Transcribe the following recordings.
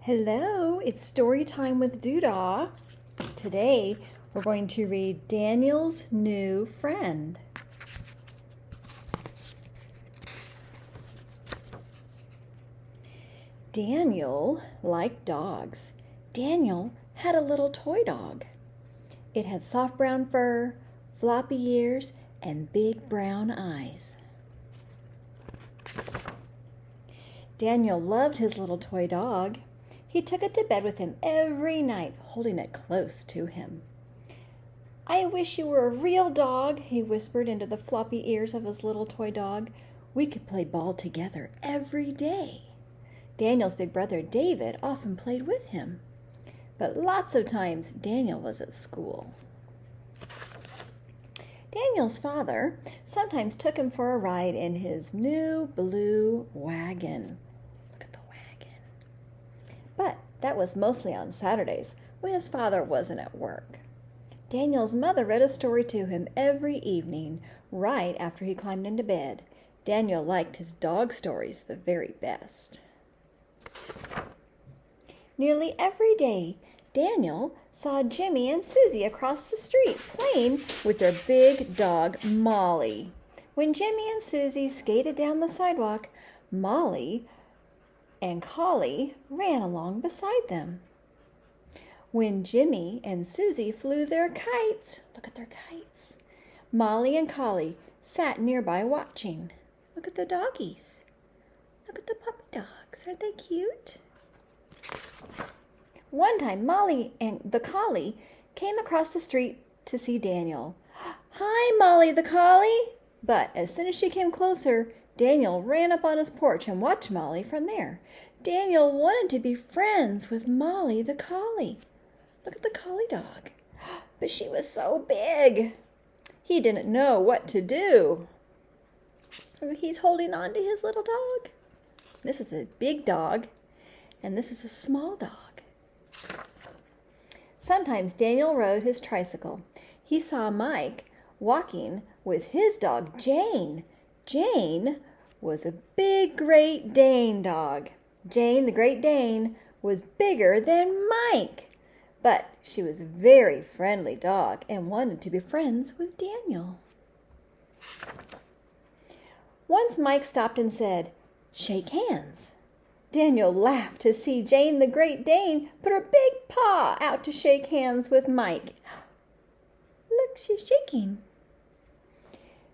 Hello, it's story time with Doodah. Today we're going to read Daniel's New Friend. Daniel liked dogs. Daniel had a little toy dog. It had soft brown fur, floppy ears, and big brown eyes. Daniel loved his little toy dog. He took it to bed with him every night, holding it close to him. "I wish you were a real dog," he whispered into the floppy ears of his little toy dog. "We could play ball together every day." Daniel's big brother David often played with him, but lots of times Daniel was at school. Daniel's father sometimes took him for a ride in his new blue wagon. Look at the wagon. But that was mostly on Saturdays when his father wasn't at work. Daniel's mother read a story to him every evening right after he climbed into bed. Daniel liked his dog stories the very best. Nearly every day, Daniel saw Jimmy and Susie across the street playing with their big dog, Molly. When Jimmy and Susie skated down the sidewalk, Molly and Collie ran along beside them. When Jimmy and Susie flew their kites, look at their kites, Molly and Collie sat nearby watching. Look at the doggies. Look at the puppy dogs. Aren't they cute? One time, Molly and the collie came across the street to see Daniel. "Hi, Molly the collie!" But as soon as she came closer, Daniel ran up on his porch and watched Molly from there. Daniel wanted to be friends with Molly the collie. Look at the collie dog. But she was so big. He didn't know what to do. He's holding on to his little dog. This is a big dog, and this is a small dog. Sometimes Daniel rode his tricycle. He saw Mike walking with his dog, Jane. Jane was a big Great Dane dog. Jane, the Great Dane, was bigger than Mike, but she was a very friendly dog and wanted to be friends with Daniel. Once Mike stopped and said, "Shake hands." Daniel laughed to see Jane the Great Dane put her big paw out to shake hands with Mike. Look, she's shaking.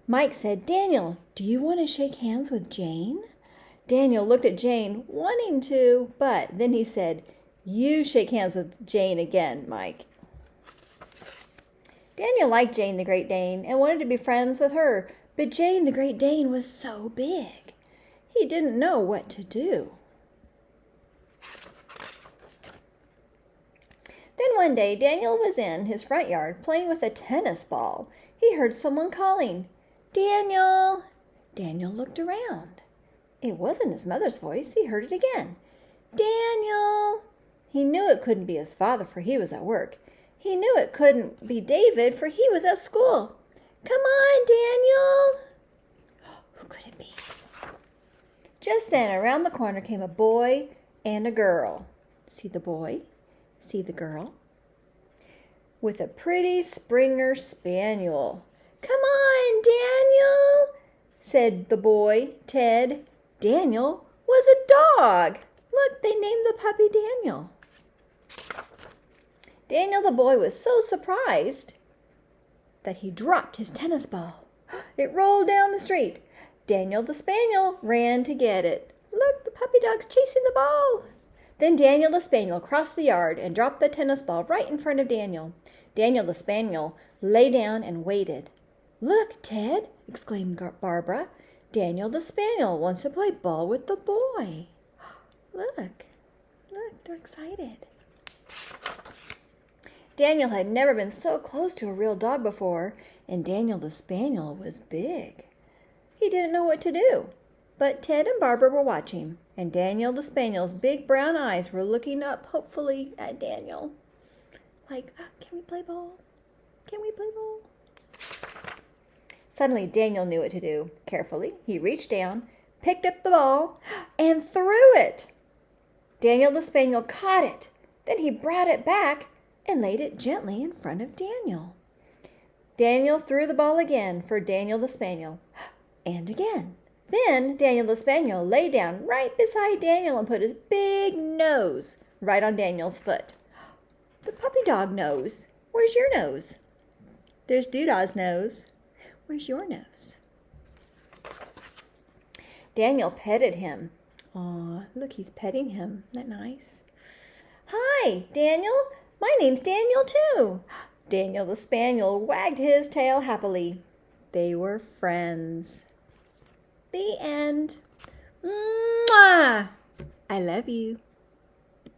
Mike said, "Daniel, do you want to shake hands with Jane?" Daniel looked at Jane, wanting to, but then he said, "You shake hands with Jane again, Mike." Daniel liked Jane the Great Dane and wanted to be friends with her, but Jane the Great Dane was so big. He didn't know what to do. Then one day, Daniel was in his front yard playing with a tennis ball. He heard someone calling, "Daniel!" Daniel looked around. It wasn't his mother's voice. He heard it again. "Daniel!" He knew it couldn't be his father, for he was at work. He knew it couldn't be David, for he was at school. "Come on, Daniel!" Who could it be? Just then, around the corner came a boy and a girl. See the boy? See the girl? With a pretty Springer Spaniel. "Come on, Daniel," said the boy, Ted. Daniel was a dog. Look, they named the puppy Daniel. Daniel the boy was so surprised that he dropped his tennis ball. It rolled down the street. Daniel the Spaniel ran to get it. Look, the puppy dog's chasing the ball. Then Daniel the Spaniel crossed the yard and dropped the tennis ball right in front of Daniel. Daniel the Spaniel lay down and waited. "Look, Ted," exclaimed Barbara. "Daniel the Spaniel wants to play ball with the boy." Look, they're excited. Daniel had never been so close to a real dog before, and Daniel the Spaniel was big. He didn't know what to do, but Ted and Barbara were watching, and Daniel the Spaniel's big brown eyes were looking up hopefully at Daniel. Like, "Can we play ball? Can we play ball?" Suddenly, Daniel knew what to do. Carefully, he reached down, picked up the ball, and threw it. Daniel the Spaniel caught it. Then he brought it back and laid it gently in front of Daniel. Daniel threw the ball again for Daniel the Spaniel, and again. Then Daniel the Spaniel lay down right beside Daniel and put his big nose right on Daniel's foot. The puppy dog nose. Where's your nose? There's Doodah's nose. Where's your nose? Daniel petted him. Aw, look, he's petting him. Isn't that nice? Hi, Daniel. My name's Daniel, too. Daniel the Spaniel wagged his tail happily. They were friends. The end. Mwah! I love you.